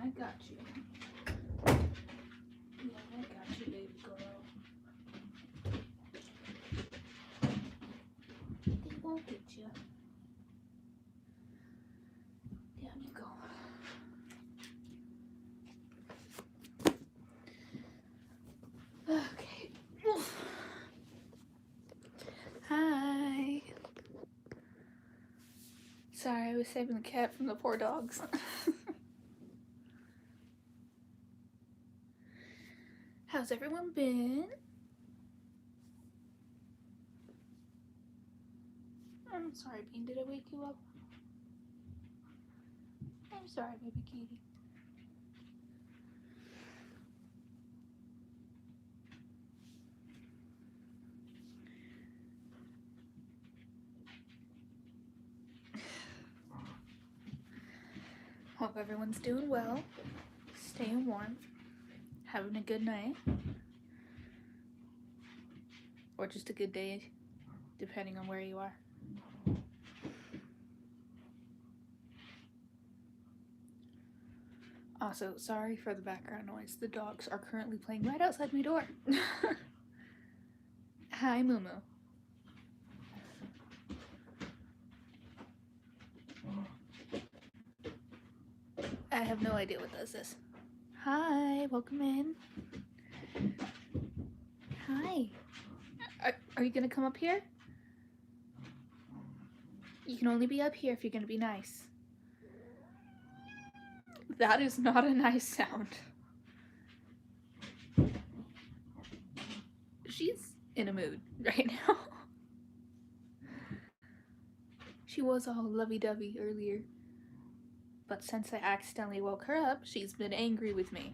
I got you. Yeah, I got you, baby girl. They won't get you. Down you go. Okay. Oof. Hi. Sorry, I was saving the cat from the poor dogs. How's everyone been? I'm sorry, Bean. Did I wake you up? I'm sorry, baby kitty. Hope everyone's doing well, staying warm, having a good night, or just a good day, depending on where you are. Also, sorry for the background noise. The dogs are currently playing right outside my door. Hi, Moo Moo. I have no idea what does this. Hi, welcome in. Hi. Are you gonna come up here? You can only be up here if you're gonna be nice. That is not a nice sound. She's in a mood right now. She was all lovey-dovey earlier. But since I accidentally woke her up, she's been angry with me.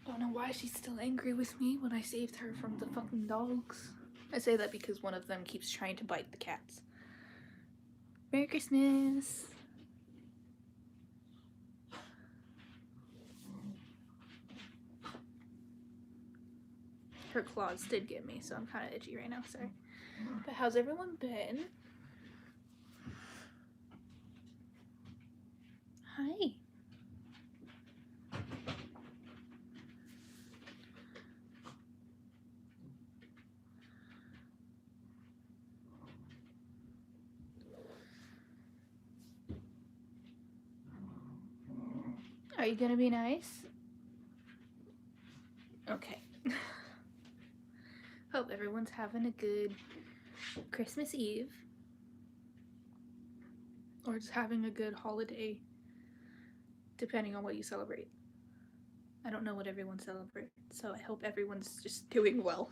Don't know why she's still angry with me when I saved her from the fucking dogs. I say that because one of them keeps trying to bite the cats. Merry Christmas! Her claws did get me, so I'm kind of itchy right now, sorry. But how's everyone been? Hi. Are you gonna be nice? Okay. Hope everyone's having a good Christmas Eve. Or just having a good holiday, depending on what you celebrate. I don't know what everyone celebrates, so I hope everyone's just doing well.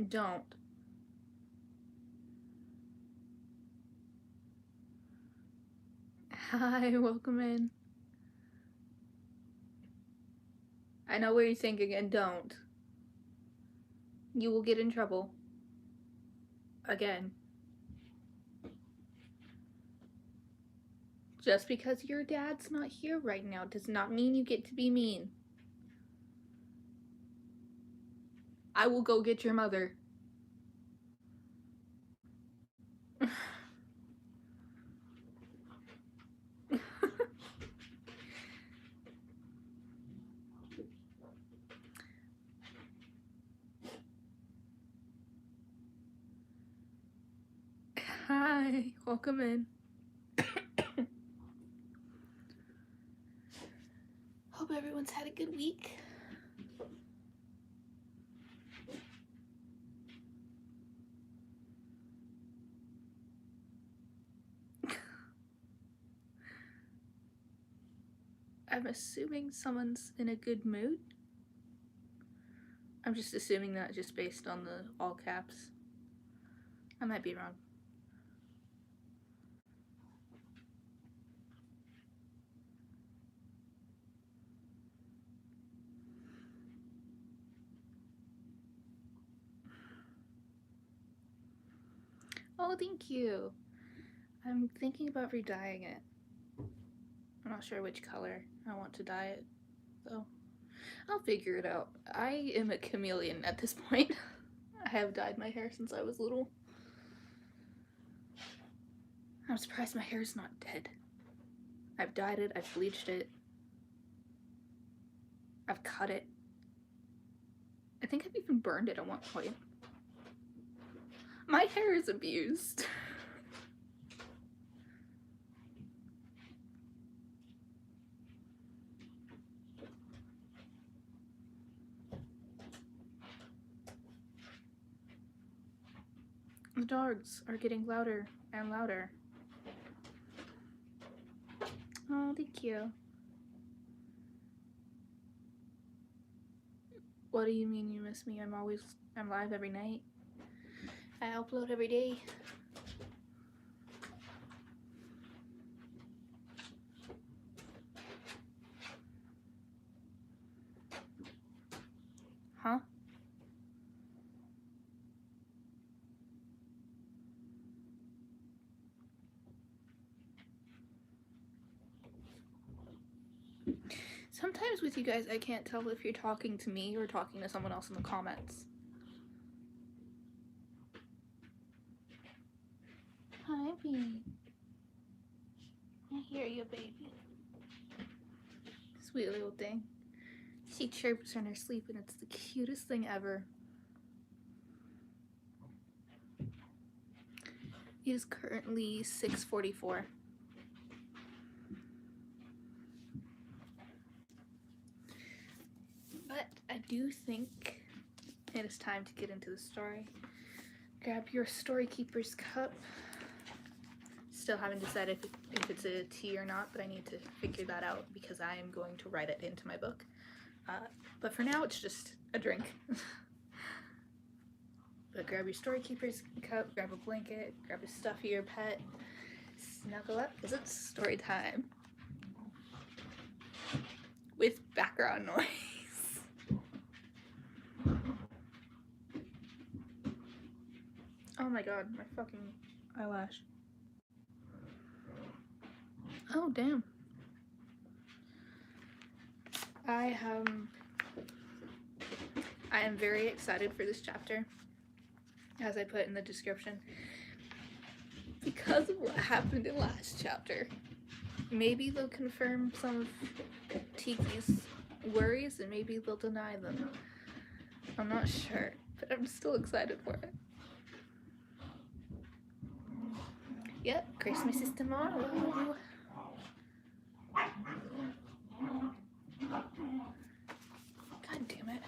Don't. Hi, welcome in. I know what you're thinking, and don't. You will get in trouble. Again. Just because your dad's not here right now does not mean you get to be mean. I will go get your mother. Hi, welcome in. Hope everyone's had a good week. I'm assuming someone's in a good mood. I'm just assuming that just based on the all caps. I might be wrong. Oh, thank you. I'm thinking about re-dyeing it. I'm not sure which color I want to dye it, though. I'll figure it out. I am a chameleon at this point. I have dyed my hair since I was little. I'm surprised my hair's not dead. I've dyed it, I've bleached it, I've cut it. I think I've even burned it at one point. My hair is abused. The dogs are getting louder and louder. Oh, thank you. What do you mean you miss me? I'm live every night. I upload every day. Huh? Sometimes with you guys, I can't tell if you're talking to me or talking to someone else in the comments. Hi, baby. I hear you, baby. Sweet little thing. She chirps in her sleep and it's the cutest thing ever. It is currently 6:44. But I do think it is time to get into the story. Grab your Story Keeper's cup. Still haven't decided if it's a tea or not, but I need to figure that out because I am going to write it into my book. But for now, it's just a drink. But grab your Story Keeper's cup, grab a blanket, grab a stuffy your pet, snuggle up because it's story time. With background noise. Oh my god, my fucking eyelash. Oh, damn. I am very excited for this chapter, as I put in the description, because of what happened in last chapter. Maybe they'll confirm some of Tiki's worries, and maybe they'll deny them. I'm not sure, but I'm still excited for it. Yep, Christmas is tomorrow. God damn it.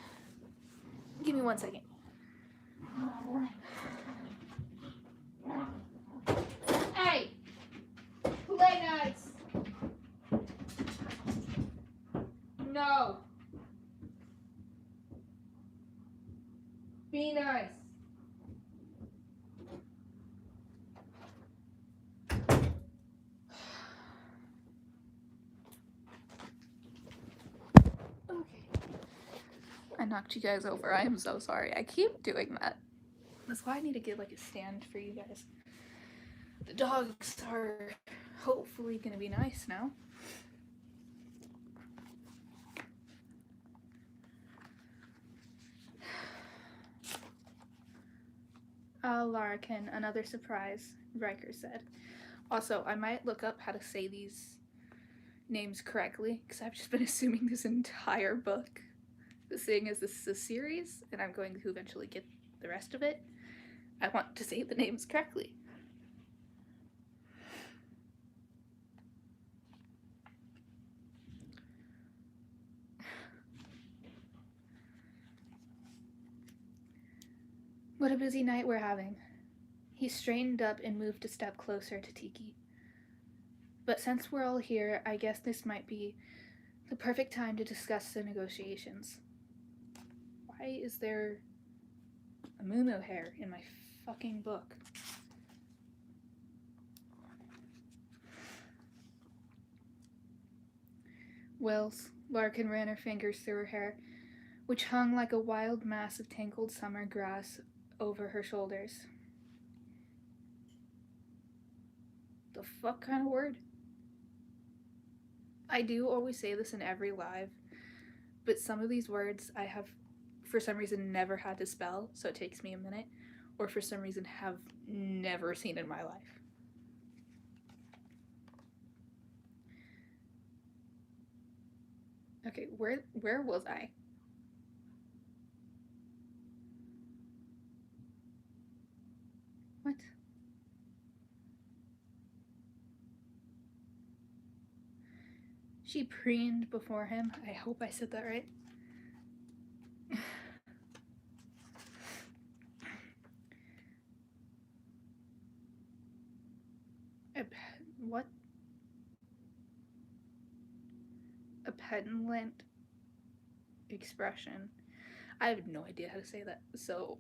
Give me 1 second. Hey! Play nights! No! Be nice. Okay. I knocked you guys over. I am so sorry. I keep doing that. That's why I need to get like a stand for you guys. The dogs are hopefully gonna be nice now. Larkin, another surprise, Riker said. Also, I might look up how to say these names correctly, because I've just been assuming this entire book. Seeing as this is a series, and I'm going to eventually get the rest of it, I want to say the names correctly. What a busy night we're having. He straightened up and moved a step closer to Tiki. But since we're all here, I guess this might be the perfect time to discuss the negotiations. Why is there a moo hair in my fucking book? Wills, Larkin ran her fingers through her hair, which hung like a wild mass of tangled summer grass over her shoulders. The fuck kind of word? I do always say this in every live, but some of these words I have, for some reason, never had to spell, so it takes me a minute, or for some reason have never seen in my life. Okay, where was I? What? She preened before him. I hope I said that right. What? A petulant expression. I have no idea how to say that, so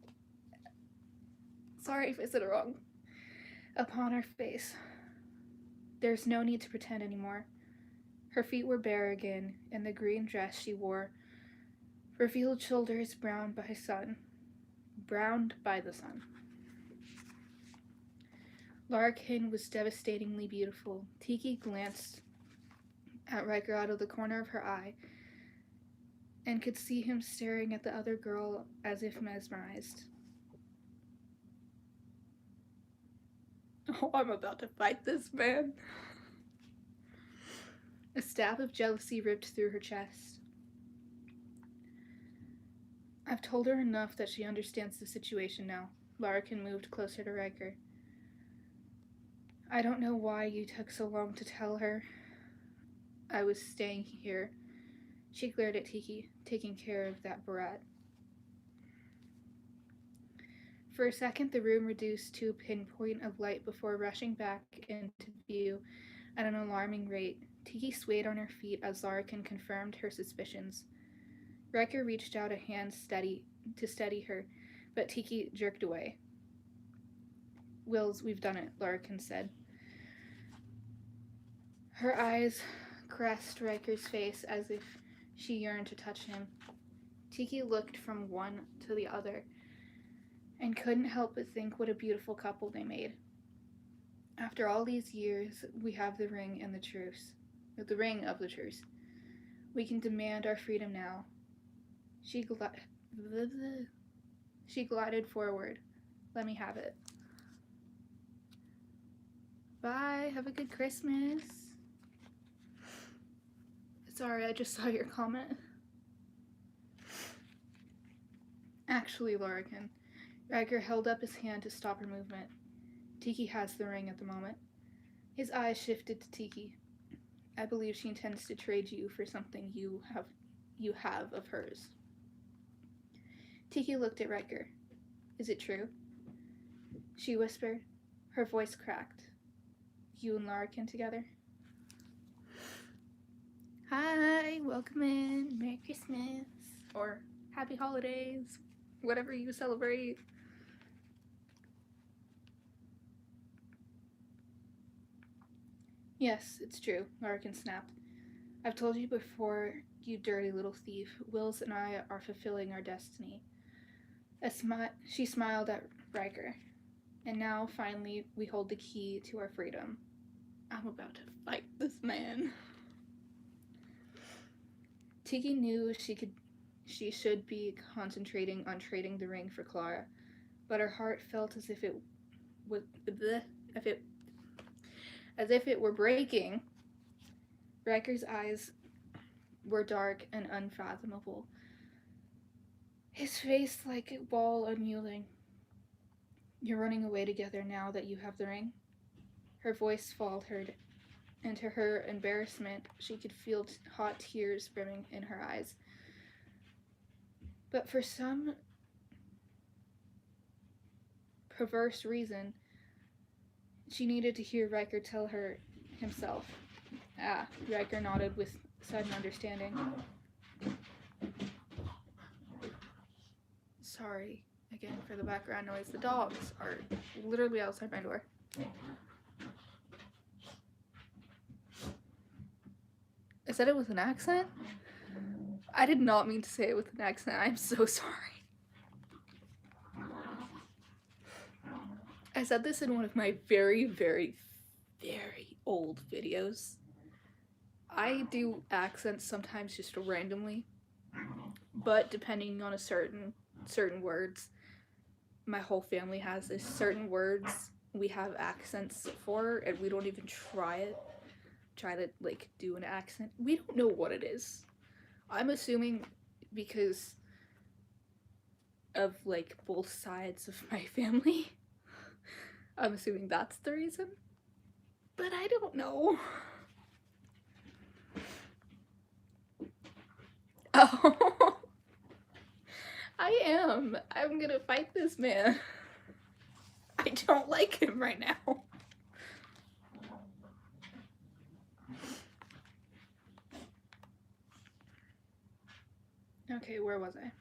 sorry if I said it wrong. Upon her face. There's no need to pretend anymore. Her feet were bare again, and the green dress she wore revealed shoulders browned by the sun. Larkin was devastatingly beautiful. Tiki glanced at Riker out of the corner of her eye and could see him staring at the other girl as if mesmerized. Oh, I'm about to fight this man. A stab of jealousy ripped through her chest. I've told her enough that she understands the situation now. Larkin moved closer to Riker. I don't know why you took so long to tell her I was staying here. She glared at Tiki, taking care of that brat. For a second, the room reduced to a pinpoint of light before rushing back into view at an alarming rate. Tiki swayed on her feet as Larkin confirmed her suspicions. Riker reached out a hand to steady her, but Tiki jerked away. Wills, we've done it, Larkin said. Her eyes caressed Riker's face as if she yearned to touch him. Tiki looked from one to the other and couldn't help but think what a beautiful couple they made. After all these years, we have the ring and the truce. The ring of the truce. We can demand our freedom now. She glided forward. Let me have it. Bye. Have a good Christmas. Sorry, I just saw your comment. Actually, Larkin. Riker held up his hand to stop her movement. Tiki has the ring at the moment. His eyes shifted to Tiki. I believe she intends to trade you for something you have of hers. Tiki looked at Riker. Is it true? She whispered. Her voice cracked. You and Larkin together? Hi, welcome in. Merry Christmas. Or Happy Holidays. whatever you celebrate. Yes, it's true, Larkin snapped. I've told you before, you dirty little thief. Wills and I are fulfilling our destiny. She smiled at Riker. And now, finally, we hold the key to our freedom. I'm about to fight this man. Tiki knew she should be concentrating on trading the ring for Clara, but her heart felt as if it were breaking. Riker's eyes were dark and unfathomable, his face like a ball unmuling. You're running away together now that you have the ring? Her voice faltered, and to her embarrassment, she could feel hot tears brimming in her eyes. But for some perverse reason, she needed to hear Riker tell her himself. Riker nodded with sudden understanding. Sorry again for the background noise. The dogs are literally outside my door. I said it with an accent? I did not mean to say it with an accent. I'm so sorry. I said this in one of my very, very, very old videos. I do accents sometimes just randomly, but depending on a certain words, my whole family has this certain words we have accents for, and we don't even try to like do an accent. We don't know what it is. I'm assuming because of like both sides of my family. I'm assuming that's the reason, but I don't know. Oh, I'm gonna fight this man. I don't like him right now. Okay, where was I?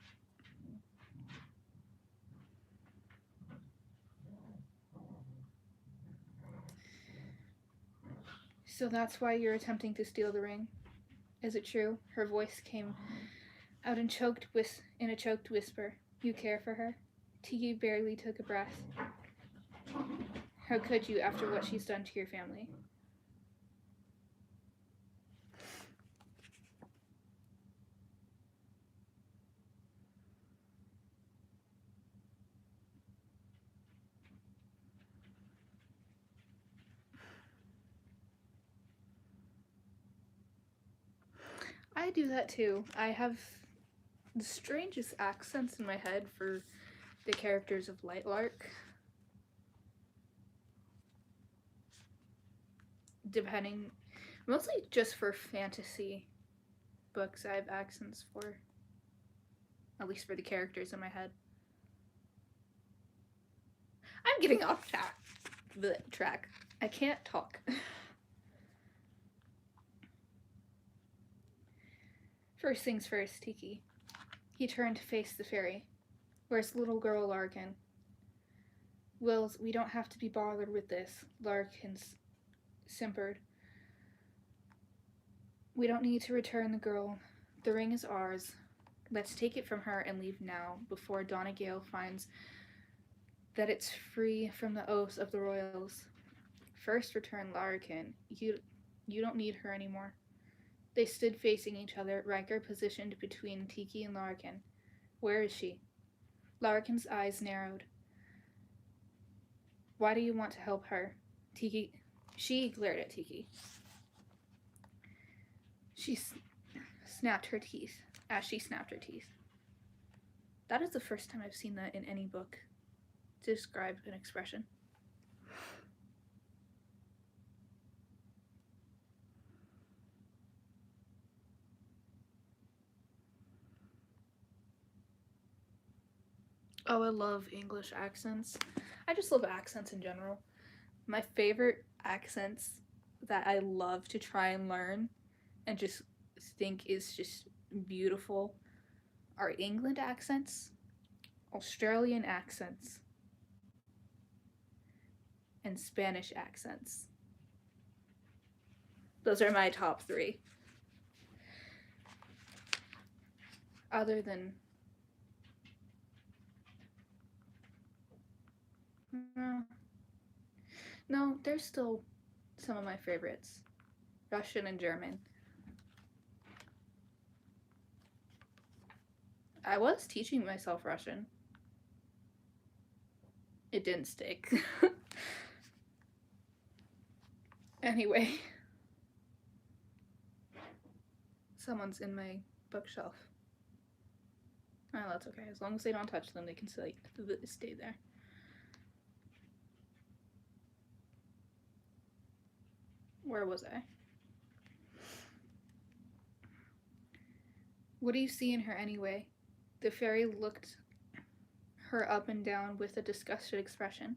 So that's why you're attempting to steal the ring? Is it true? Her voice came out in a choked whisper. You care for her? Tiki barely took a breath. How could you after what she's done to your family? I do that too. I have the strangest accents in my head for the characters of Lightlark. Depending, mostly just for fantasy books, I have accents for, at least for the characters in my head. I'm getting off the track. I can't talk. First things first, Tiki. He turned to face the fairy. Where's little girl Larkin? Wills, we don't have to be bothered with this, Larkin simpered. We don't need to return the girl. The ring is ours. Let's take it from her and leave now, before Donegale finds that it's free from the oaths of the royals. First return Larkin. You don't need her anymore. They stood facing each other, Riker positioned between Tiki and Larkin. Where is she? Larkin's eyes narrowed. Why do you want to help her? She glared at Tiki. She snapped her teeth. As she snapped her teeth. That is the first time I've seen that in any book to describe an expression. Oh, I love English accents. I just love accents in general. My favorite accents that I love to try and learn and just think is just beautiful are England accents. Australian accents, and Spanish accents. Those are my top 3. Other than... No, there's still some of my favorites. Russian and German. I was teaching myself Russian. It didn't stick. Anyway. Someone's in my bookshelf. Oh, that's okay. As long as they don't touch them, they can stay there. Where was I? What do you see in her anyway? The fairy looked her up and down with a disgusted expression.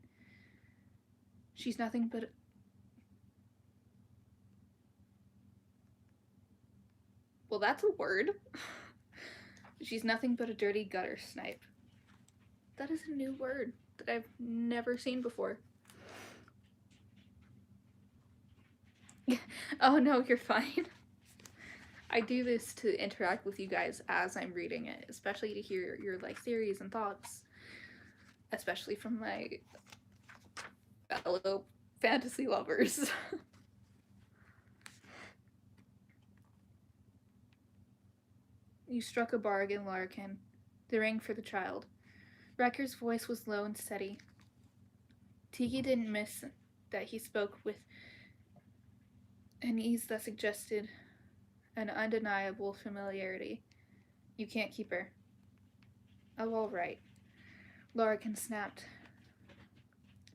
She's nothing but... Well, that's a word. She's nothing but a dirty gutter snipe. That is a new word that I've never seen before. Oh no, you're fine. I do this to interact with you guys as I'm reading it, especially to hear your like theories and thoughts, especially from my fellow fantasy lovers. You struck a bargain, Larkin. The ring for the child. Wrecker's voice was low and steady. Tiki didn't miss that he spoke with an ease that suggested an undeniable familiarity. You can't keep her. Oh, all right. Larkin snapped.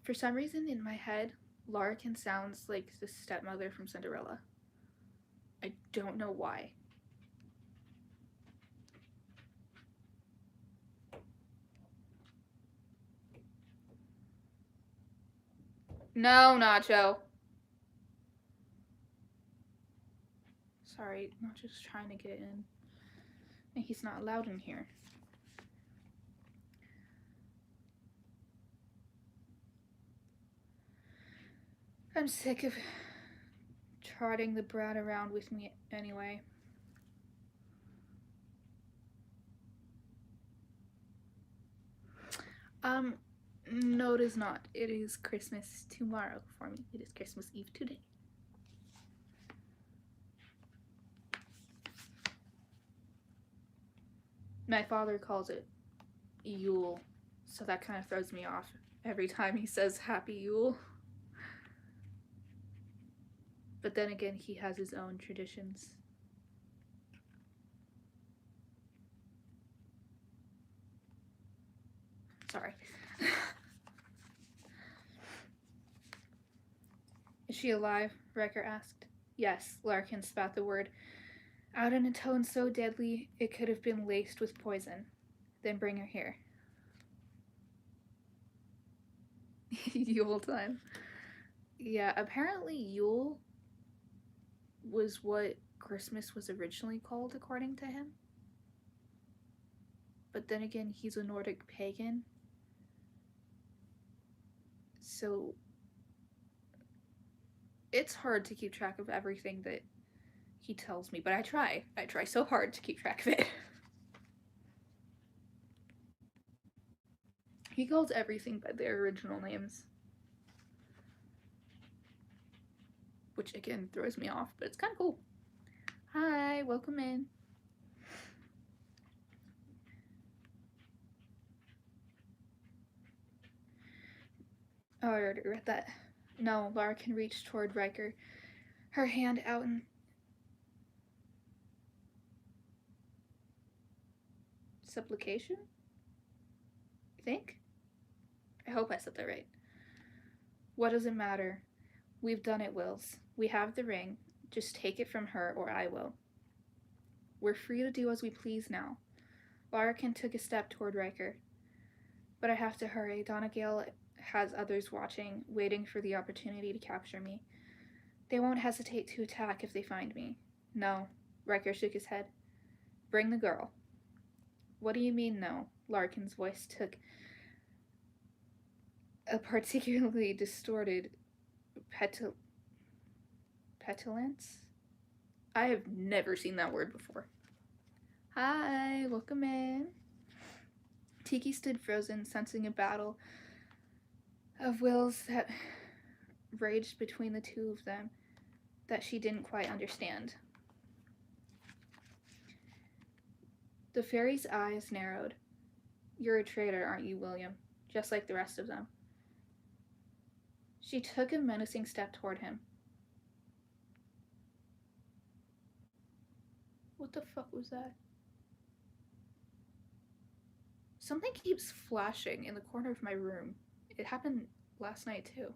For some reason in my head, Larkin sounds like the stepmother from Cinderella. I don't know why. No, Nacho. Sorry, I'm just trying to get in. And he's not allowed in here. I'm sick of trotting the brat around with me anyway. No, it is not. It is Christmas tomorrow for me. It is Christmas Eve today. My father calls it Yule, so that kind of throws me off every time he says Happy Yule. But then again, he has his own traditions. Sorry. Is she alive? Wrecker asked. Yes, Larkin spat the word out in a tone so deadly it could have been laced with poison. Then bring her here. Yule time. Yeah, apparently Yule was what Christmas was originally called, according to him. But then again, he's a Nordic pagan. So it's hard to keep track of everything that he tells me, but I try. I try so hard to keep track of it. He calls everything by their original names. Which again throws me off, but it's kind of cool. Hi, welcome in. Oh, I already read that. No, Larkin reached toward Riker, her hand out in... Supplication? You think? I hope I said that right. What does it matter? We've done it, Wills. We have the ring. Just take it from her, or I will. We're free to do as we please now. Larkin took a step toward Riker. But I have to hurry. Donegal has others watching, waiting for the opportunity to capture me. They won't hesitate to attack if they find me. No. Riker shook his head. Bring the girl. What do you mean, no? Larkin's voice took a particularly distorted petulance? I have never seen that word before. Hi, welcome in. Tiki stood frozen, sensing a battle of wills that raged between the two of them that she didn't quite understand. The fairy's eyes narrowed. You're a traitor, aren't you, William? Just like the rest of them. She took a menacing step toward him. What the fuck was that? Something keeps flashing in the corner of my room. It happened last night, too.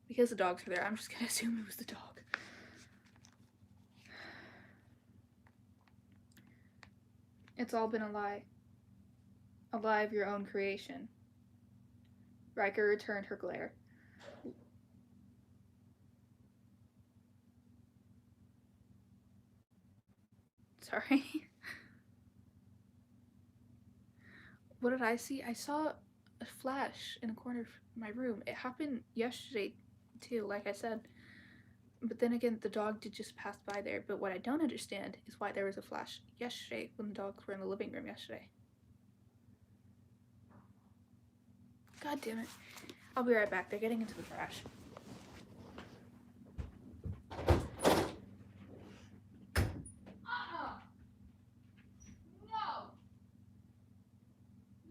Because the dogs are there, I'm just gonna assume it was the dog. It's all been a lie. A lie of your own creation. Riker returned her glare. Sorry. What did I see? I saw a flash in the corner of my room. It happened yesterday, too, like I said. But then again, the dog did just pass by there. But what I don't understand is why there was a flash yesterday when the dogs were in the living room yesterday. God damn it. I'll be right back. They're getting into the trash. No!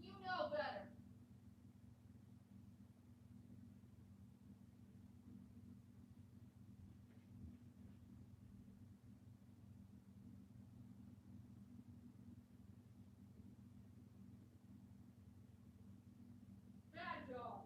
You know better. Bad dog.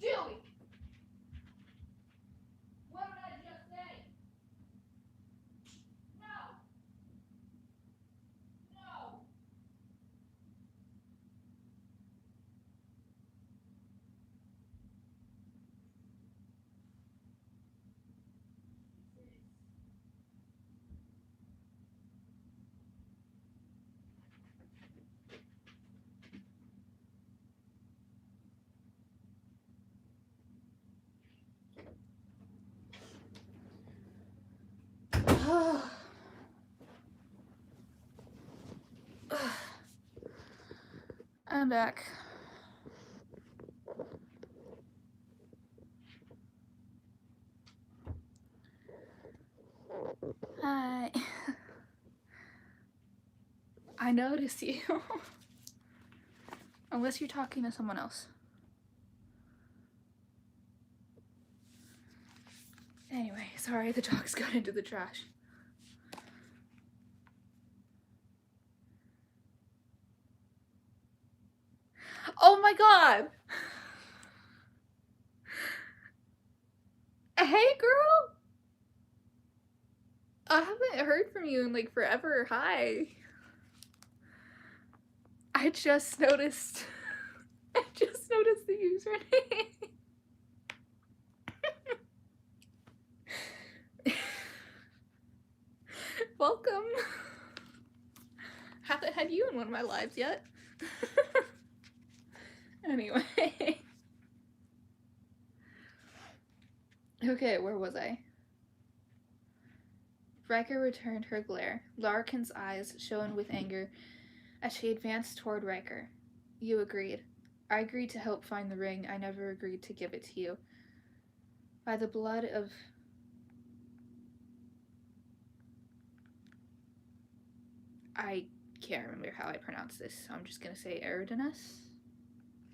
Julie! What did I just say? No! No! I'm back. Hi. I noticed you. Unless you're talking to someone else. Anyway, sorry, the dogs got into the trash. Oh my god! Hey, girl! I haven't heard from you in like forever. Hi. I just noticed the username. Welcome. Haven't had you in one of my lives yet. Anyway. Okay, where was I? Riker returned her glare. Larkin's eyes shone with anger as she advanced toward Riker. You agreed. I agreed to help find the ring. I never agreed to give it to you. By the blood of... I can't remember how I pronounce this, so I'm just gonna say Eridanus.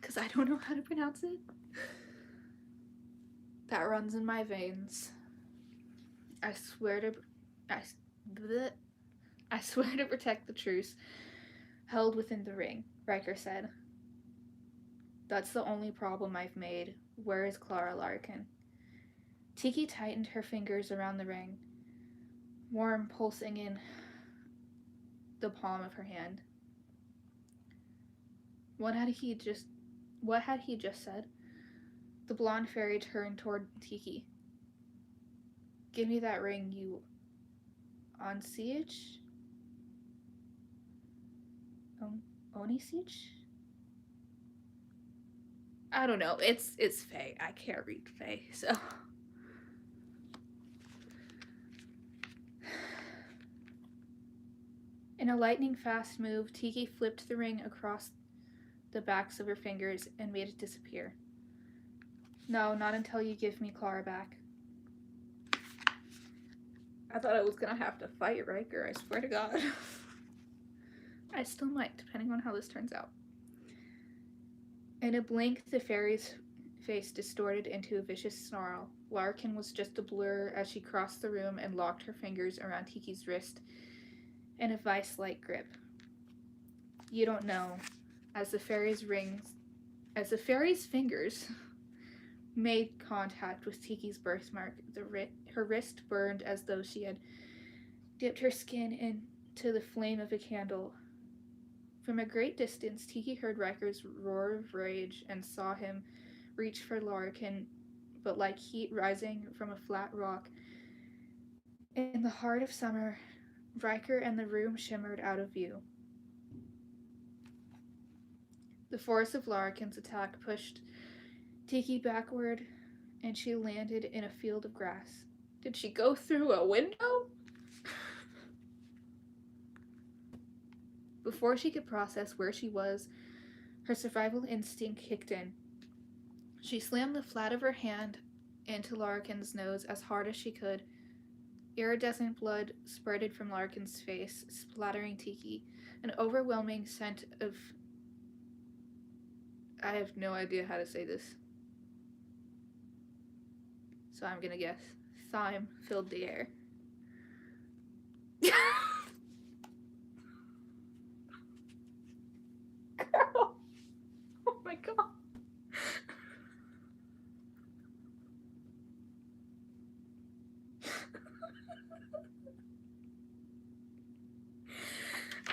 Because I don't know how to pronounce it. That runs in my veins. I swear to... I swear to protect the truce held within the ring, Riker said. That's the only problem I've made. Where is Clara Larkin? Tiki tightened her fingers around the ring, warm pulsing in the palm of her hand. What had he just said? The blonde fairy turned toward Tiki. Give me that ring, you on siege? Oni siege? I don't know. It's Fae. I can't read Fae, so. In a lightning fast move, Tiki flipped the ring across the backs of her fingers and made it disappear. No, not until you give me Clara back. I thought I was gonna have to fight Riker, I swear to God. I still might, depending on how this turns out. In a blink, the fairy's face distorted into a vicious snarl. Larkin was just a blur as she crossed the room and locked her fingers around Tiki's wrist in a vice-like grip. You don't know. As the fairy's fingers made contact with Tiki's birthmark, her wrist burned as though she had dipped her skin into the flame of a candle. From a great distance, Tiki heard Riker's roar of rage and saw him reach for Larkin, but like heat rising from a flat rock, in the heart of summer, Riker and the room shimmered out of view. The force of Larkin's attack pushed Tiki backward, and she landed in a field of grass. Did she go through a window? Before she could process where she was, her survival instinct kicked in. She slammed the flat of her hand into Larkin's nose as hard as she could. Iridescent blood spurted from Larkin's face, splattering Tiki. An overwhelming scent of... I have no idea how to say this, so I'm gonna guess thyme filled the air. Girl! Oh my god.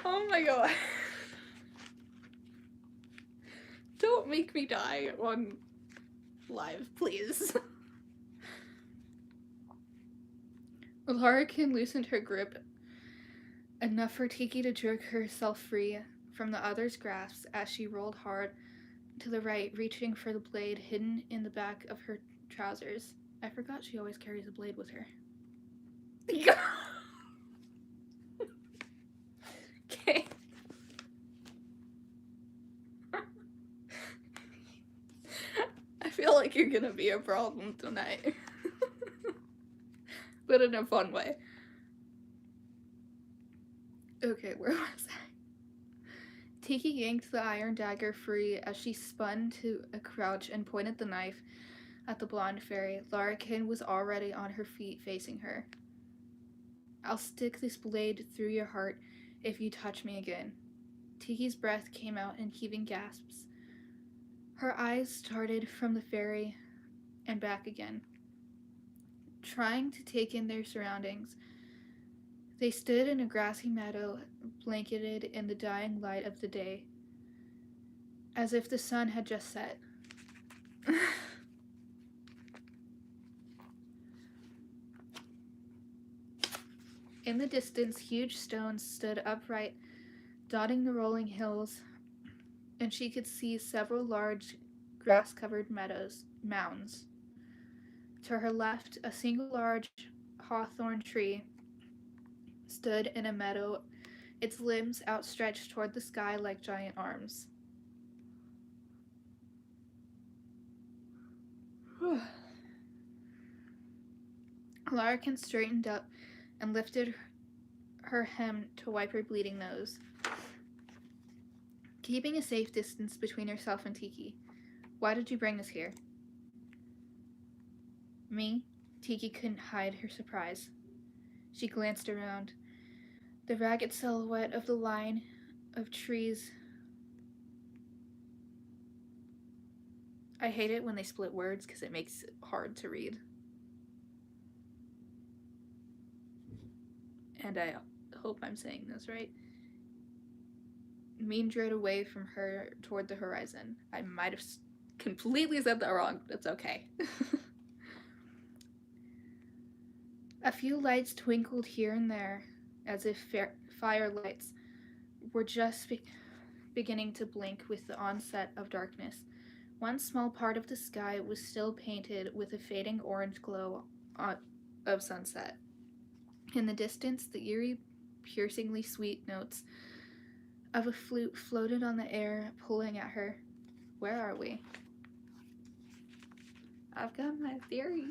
Oh my god. Don't make me die on live, please. Larkin loosened her grip, enough for Tiki to jerk herself free from the other's grasp as she rolled hard to the right, reaching for the blade hidden in the back of her trousers. I forgot she always carries a blade with her. Okay. I feel like you're gonna be a problem tonight. But in a fun way. Okay, where was I? Tiki yanked the iron dagger free as she spun to a crouch and pointed the knife at the blonde fairy. Larkin was already on her feet facing her. I'll stick this blade through your heart if you touch me again. Tiki's breath came out in heaving gasps. Her eyes started from the fairy and back again, trying to take in their surroundings. They stood in a grassy meadow, blanketed in the dying light of the day, as if the sun had just set. In the distance, huge stones stood upright, dotting the rolling hills, and she could see several large, grass-covered mounds. To her left, a single large hawthorn tree stood in a meadow, its limbs outstretched toward the sky like giant arms. Larkin straightened up and lifted her hem to wipe her bleeding nose, keeping a safe distance between herself and Tiki. Why did you bring us here? Me? Tiki couldn't hide her surprise. She glanced around. The ragged silhouette of the line of trees. I hate it when they split words because it makes it hard to read. And I hope I'm saying this right. Meandered away from her toward the horizon. I might have completely said that wrong. That's okay. A few lights twinkled here and there, as if firelights were just beginning to blink with the onset of darkness. One small part of the sky was still painted with a fading orange glow of sunset. In the distance, the eerie, piercingly sweet notes of a flute floated on the air, pulling at her. Where are we? I've got my theories.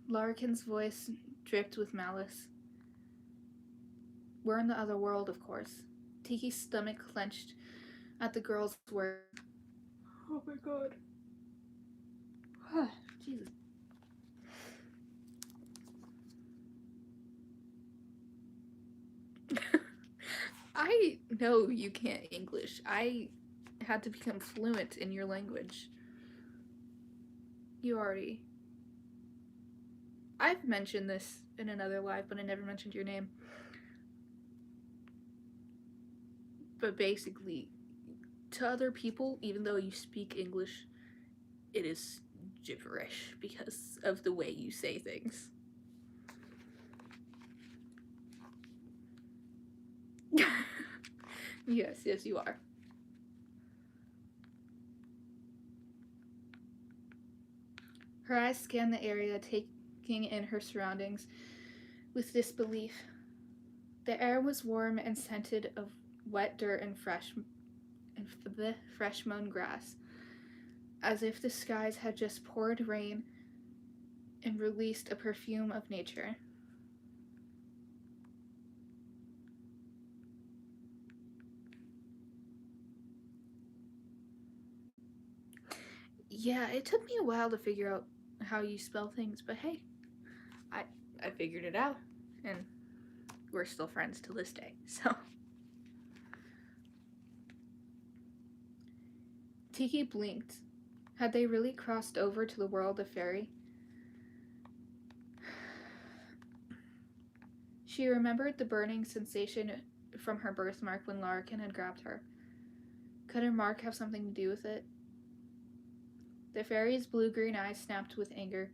Larkin's voice dripped with malice. We're in the other world, of course. Tiki's stomach clenched at the girl's words. Oh my god. Jesus. I know you can't English. I had to become fluent in your language. You already... I've mentioned this in another live, but I never mentioned your name. But basically, to other people, even though you speak English, it is gibberish because of the way you say things. Yes, you are. Her eyes scanned the area, taking in her surroundings with disbelief. The air was warm and scented of wet dirt and fresh mown grass, as if the skies had just poured rain and released a perfume of nature. Yeah, it took me a while to figure out how you spell things, but hey, I figured it out, and we're still friends to this day, so. Tiki blinked. Had they really crossed over to the world of fairy? She remembered the burning sensation from her birthmark when Larkin had grabbed her. Could her mark have something to do with it? The fairy's blue-green eyes snapped with anger.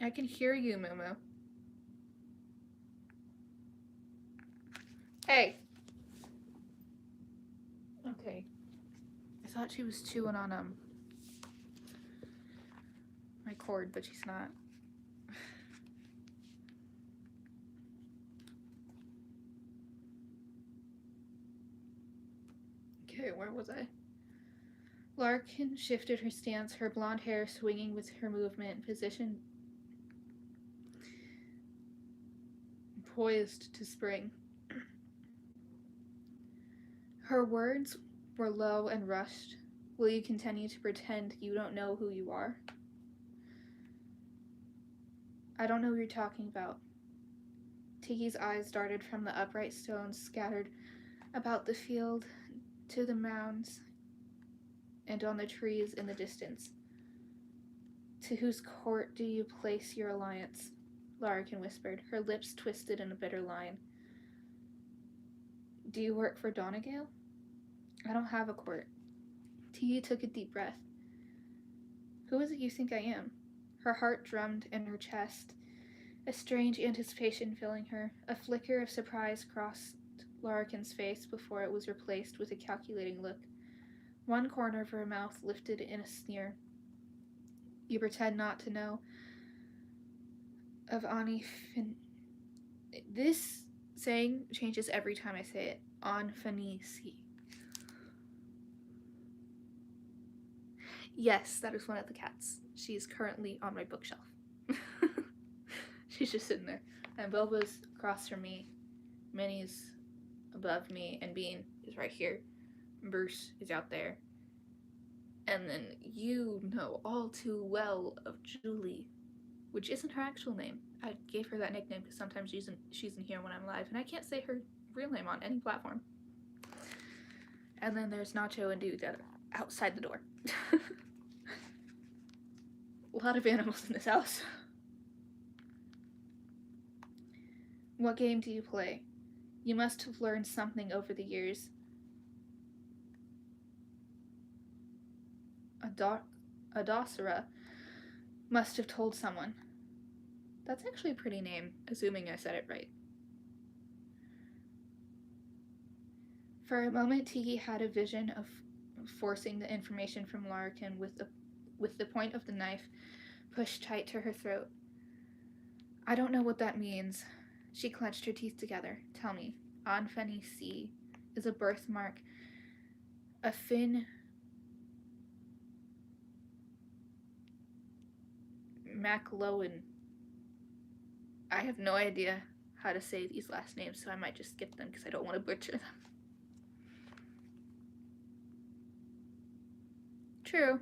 I can hear you, Momo. Hey! Okay. I thought she was chewing on, my cord, but she's not. Okay, where was I? Larkin shifted her stance, her blonde hair swinging with her movement, position poised to spring. Her words were low and rushed. Will you continue to pretend you don't know who you are? I don't know what you're talking about. Tiki's eyes darted from the upright stones scattered about the field to the mounds and on the trees in the distance. To whose court do you place your alliance? Larkin whispered, her lips twisted in a bitter line. Do you work for Donegal? I don't have a court. Tiki took a deep breath. Who is it you think I am? Her heart drummed in her chest, a strange anticipation filling her. A flicker of surprise crossed Larkin's face before it was replaced with a calculating look. One corner of her mouth lifted in a sneer. You pretend not to know of Ani Fin... This saying changes every time I say it. Anfanisi. Yes, that is one of the cats. She is currently on my bookshelf. She's just sitting there. And Boba's across from me. Minnie's above me. And Bean is right here. Bruce is out there. And then you know all too well of Julie. which isn't her actual name. I gave her that nickname because sometimes she's in here when I'm live, and I can't say her real name on any platform. And then there's Nacho and Dude that are outside the door. A lot of animals in this house. What game do you play? You must have learned something over the years. Adosera must have told someone. That's actually a pretty name, assuming I said it right. For a moment, Tiki had a vision of forcing the information from Larkin with the point of the knife pushed tight to her throat. I don't know what that means. She clenched her teeth together. Tell me, Anfeni C is a birthmark. A fin MacLowen. I have no idea how to say these last names, so I might just skip them because I don't want to butcher them. True.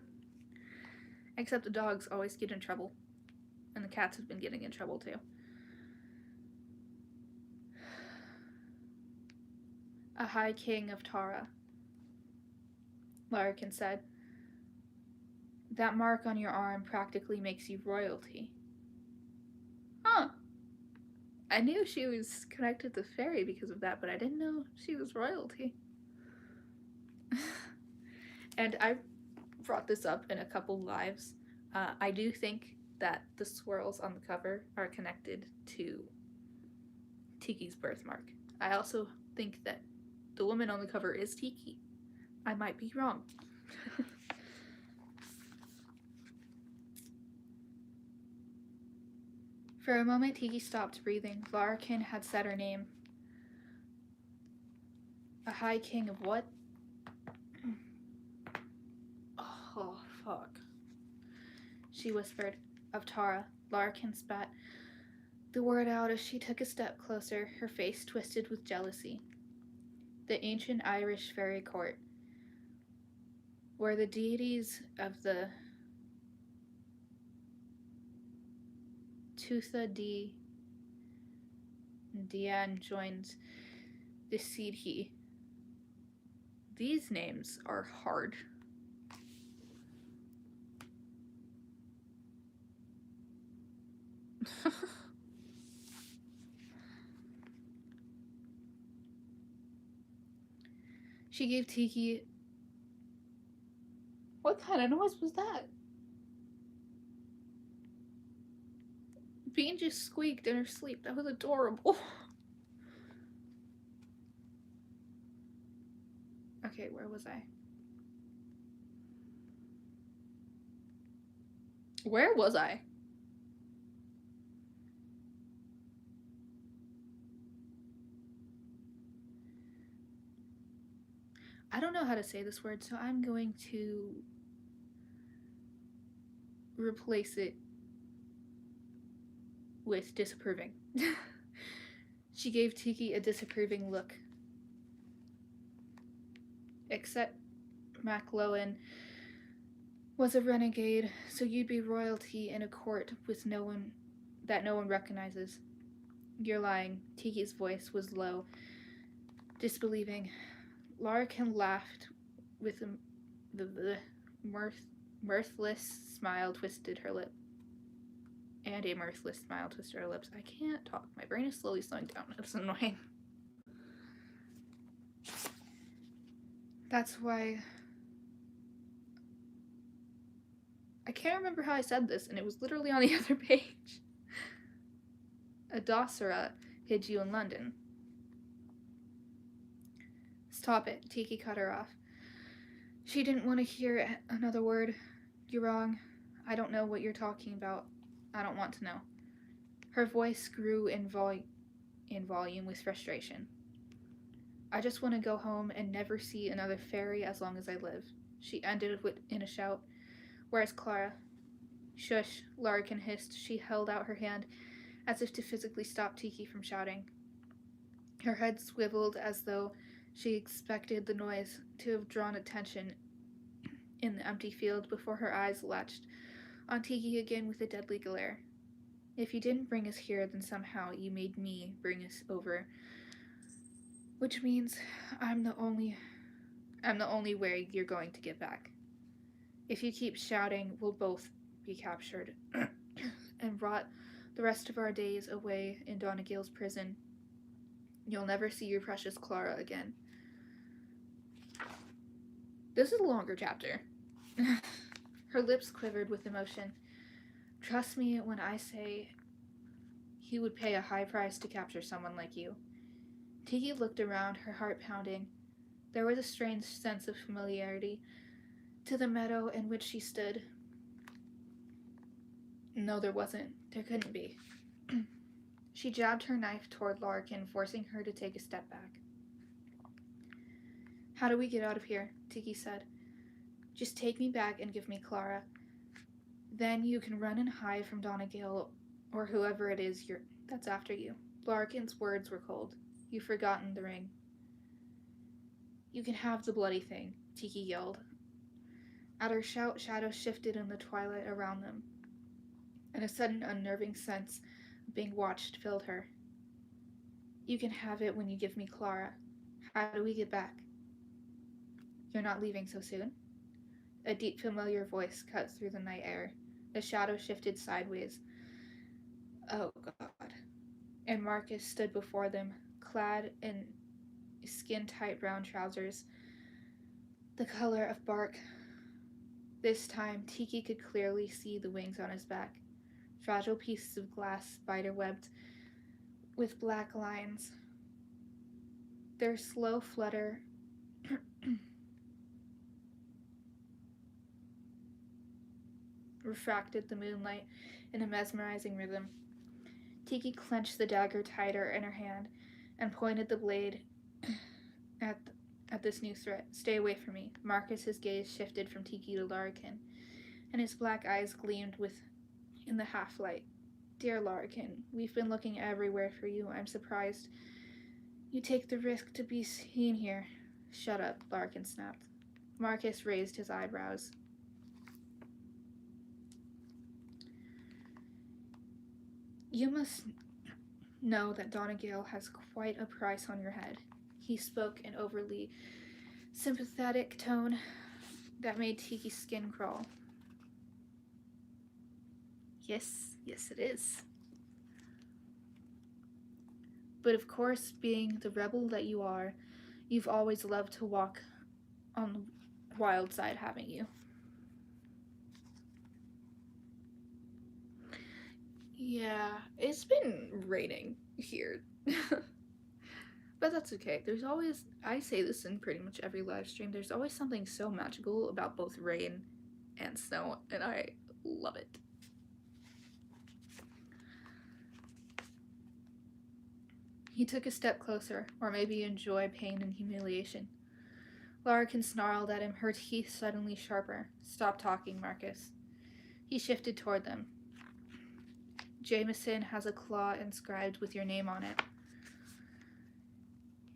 Except the dogs always get in trouble. And the cats have been getting in trouble too. A High King of Tara, Larkin said. That mark on your arm practically makes you royalty. Huh. I knew she was connected to fairy because of that, but I didn't know she was royalty. And I brought this up in a couple lives. I do think that the swirls on the cover are connected to Tiki's birthmark. I also think that the woman on the cover is Tiki. I might be wrong. For a moment, Tiki stopped breathing. Larkin had said her name. A High King of what? Oh, fuck. She whispered. Of Tara. Larkin spat the word out as she took a step closer, her face twisted with jealousy. The ancient Irish fairy court, where the deities of the Tutha de Dian joined the Sidhi. These names are hard. She gave Tiki... What kind of noise was that? Bean just squeaked in her sleep. That was adorable. Okay, where was I? Where was I? I don't know how to say this word, so I'm going to replace it with disapproving. She gave Tiki a disapproving look. Except MacLowen was a renegade, so you'd be royalty in a court with no one recognizes. You're lying. Tiki's voice was low, disbelieving. Larkin laughed with the mirthless smile twisted her lip. And a mirthless smile twisted her lips. I can't talk. My brain is slowly slowing down. It's annoying. That's why... I can't remember how I said this, and it was literally on the other page. Adosera hid you in London. Stop it, Tiki cut her off. She didn't want to hear another word. You're wrong. I don't know what you're talking about. I don't want to know. Her voice grew in volume with frustration. I just want to go home and never see another fairy as long as I live. She ended in a shout. Where's Clara? Shush, Larkin hissed. She held out her hand as if to physically stop Tiki from shouting. Her head swiveled as though she expected the noise to have drawn attention in the empty field before her eyes latched on Tiki again with a deadly glare. If you didn't bring us here, then somehow you made me bring us over. Which means I'm the only way you're going to get back. If you keep shouting, we'll both be captured and rot the rest of our days away in Donegale's prison. You'll never see your precious Clara again. This is a longer chapter. Her lips quivered with emotion. Trust me when I say he would pay a high price to capture someone like you. Tiki looked around, her heart pounding. There was a strange sense of familiarity to the meadow in which she stood. No, there wasn't. There couldn't be. She jabbed her knife toward Larkin, forcing her to take a step back. How do we get out of here? Tiki said. Just take me back and give me Clara. Then you can run and hide from Donegale or whoever it is that's after you. Larkin's words were cold. You've forgotten the ring. You can have the bloody thing, Tiki yelled. At her shout, shadows shifted in the twilight around them, and a sudden unnerving sense of being watched filled her. You can have it when you give me Clara. How do we get back? You're not leaving so soon? A deep, familiar voice cut through the night air. The shadow shifted sideways. Oh, God. And Marcus stood before them, clad in skin-tight brown trousers, the color of bark. This time, Tiki could clearly see the wings on his back, fragile pieces of glass spider-webbed with black lines. Their slow flutter refracted the moonlight in a mesmerizing rhythm. Tiki clenched the dagger tighter in her hand and pointed the blade at this new threat. Stay away from me. Marcus's gaze shifted from Tiki to Larkin, and his black eyes gleamed in the half-light. Dear Larkin, we've been looking everywhere for you. I'm surprised you take the risk to be seen here. Shut up, Larkin snapped. Marcus raised his eyebrows. You must know that Donegale has quite a price on your head. He spoke in overly sympathetic tone that made Tiki's skin crawl. Yes, it is. But of course, being the rebel that you are, you've always loved to walk on the wild side, haven't you? Yeah, it's been raining here. But that's okay. There's always, I say this in pretty much every live stream, there's always something so magical about both rain and snow, and I love it. He took a step closer, or maybe in joy, pain, and humiliation. Larkin snarled at him, her teeth suddenly sharper. Stop talking, Marcus. He shifted toward them. Jameson has a claw inscribed with your name on it.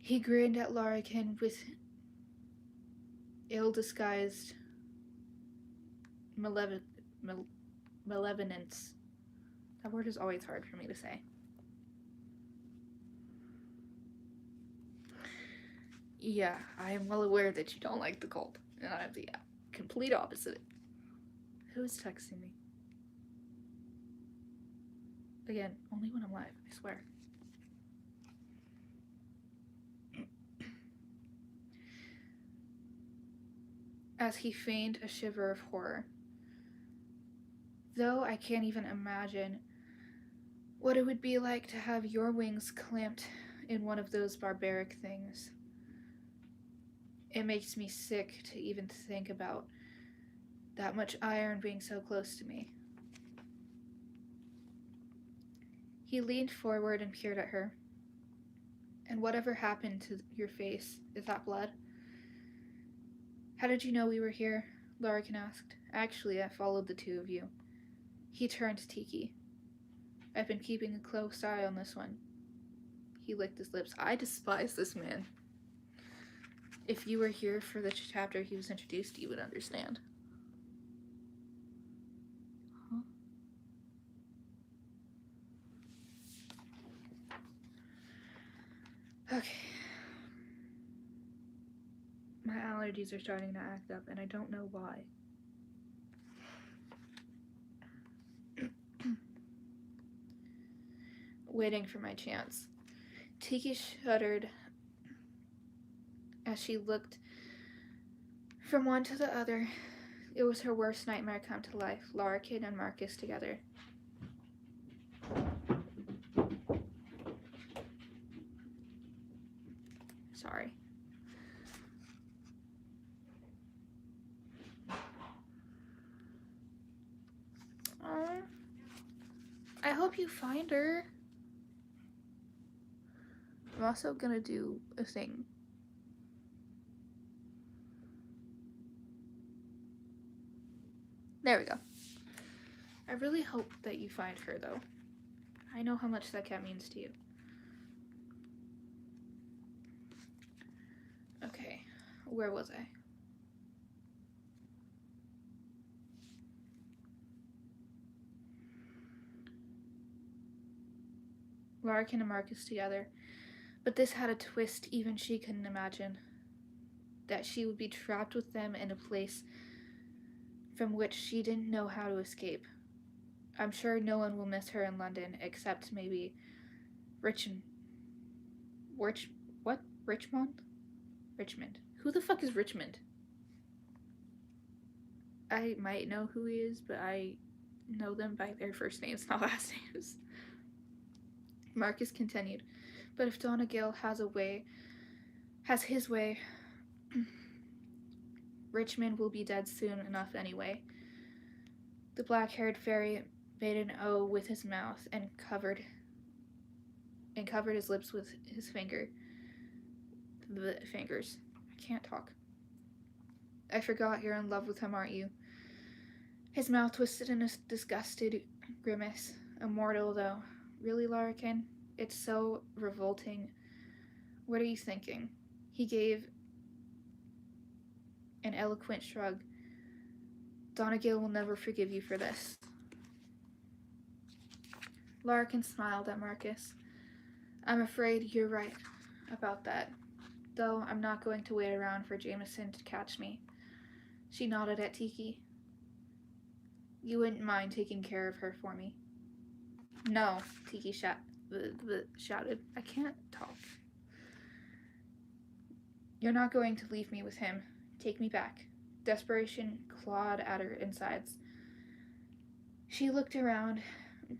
He grinned at Larkin with ill-disguised malevolence. That word is always hard for me to say. Yeah, I am well aware that you don't like the cult, and I am the complete opposite. Who's texting me? Again, only when I'm live, I swear. As he feigned a shiver of horror. Though I can't even imagine what it would be like to have your wings clamped in one of those barbaric things. It makes me sick to even think about that much iron being so close to me. He leaned forward and peered at her. And whatever happened to your face, is that blood? How did you know we were here? Larkin asked. Actually, I followed the two of you. He turned to Tiki. I've been keeping a close eye on this one. He licked his lips. I despise this man. If you were here for the chapter he was introduced, you would understand. Huh? Okay. My allergies are starting to act up, and I don't know why. Waiting for my chance. Tiki shuddered as she looked from one to the other. It was her worst nightmare come to life. Larkin and Marcus together. Sorry. I hope you find her. I'm also gonna do a thing. There we go. I really hope that you find her, though. I know how much that cat means to you. Okay, where was I? Larkin and Marcus together. But this had a twist even she couldn't imagine. That she would be trapped with them in a place from which she didn't know how to escape. I'm sure no one will miss her in London except maybe Richmond. Richmond. Who the fuck is Richmond? I might know who he is, but I know them by their first names, not last names. Marcus continued, but if Donegal has his way, Richmond will be dead soon enough anyway. The black-haired fairy made an O with his mouth and covered his lips with his fingers. I can't talk. I forgot you're in love with him, aren't you? His mouth twisted in a disgusted grimace. Immortal, though. Really, Larkin? It's so revolting. What are you thinking? He gave an eloquent shrug. Donegal will never forgive you for this. Larkin smiled at Marcus. I'm afraid you're right about that. Though I'm not going to wait around for Jameson to catch me. She nodded at Tiki. You wouldn't mind taking care of her for me? No, Tiki shouted. I can't talk. You're not going to leave me with him. Take me back. Desperation clawed at her insides. She looked around,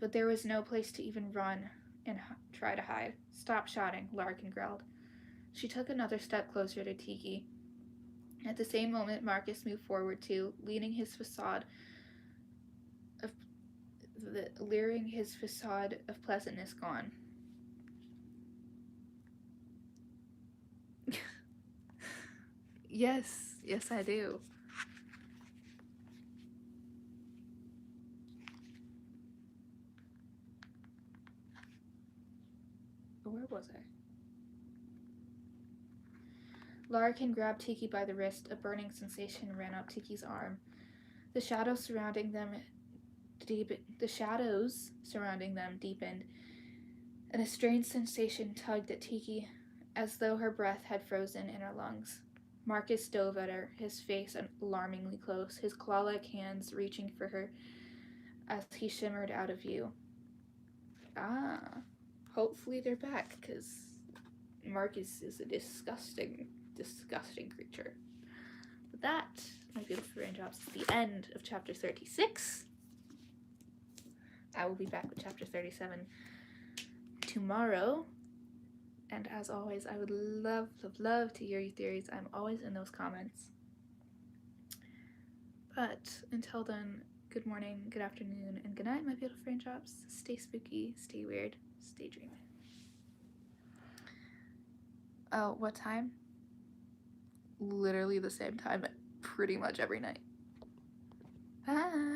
but there was no place to even run and try to hide. Stop shouting, Larkin growled. She took another step closer to Tiki. At the same moment, Marcus moved forward too, learing his facade of pleasantness gone. Yes, I do. Where was I? Larkin grabbed Tiki by the wrist. A burning sensation ran up Tiki's arm. The shadows surrounding them deepened, and a strange sensation tugged at Tiki, as though her breath had frozen in her lungs. Marcus dove at her, his face alarmingly close, his claw-like hands reaching for her as he shimmered out of view. Hopefully they're back, because Marcus is a disgusting creature. But that, my beautiful raindrops, is the end of chapter 36. I will be back with chapter 37 tomorrow. And as always, I would love to hear your theories. I'm always in those comments. But until then, good morning, good afternoon, and good night, my beautiful raindrops. Stay spooky, stay weird, stay dreaming. Oh, what time? Literally the same time pretty much every night. Bye.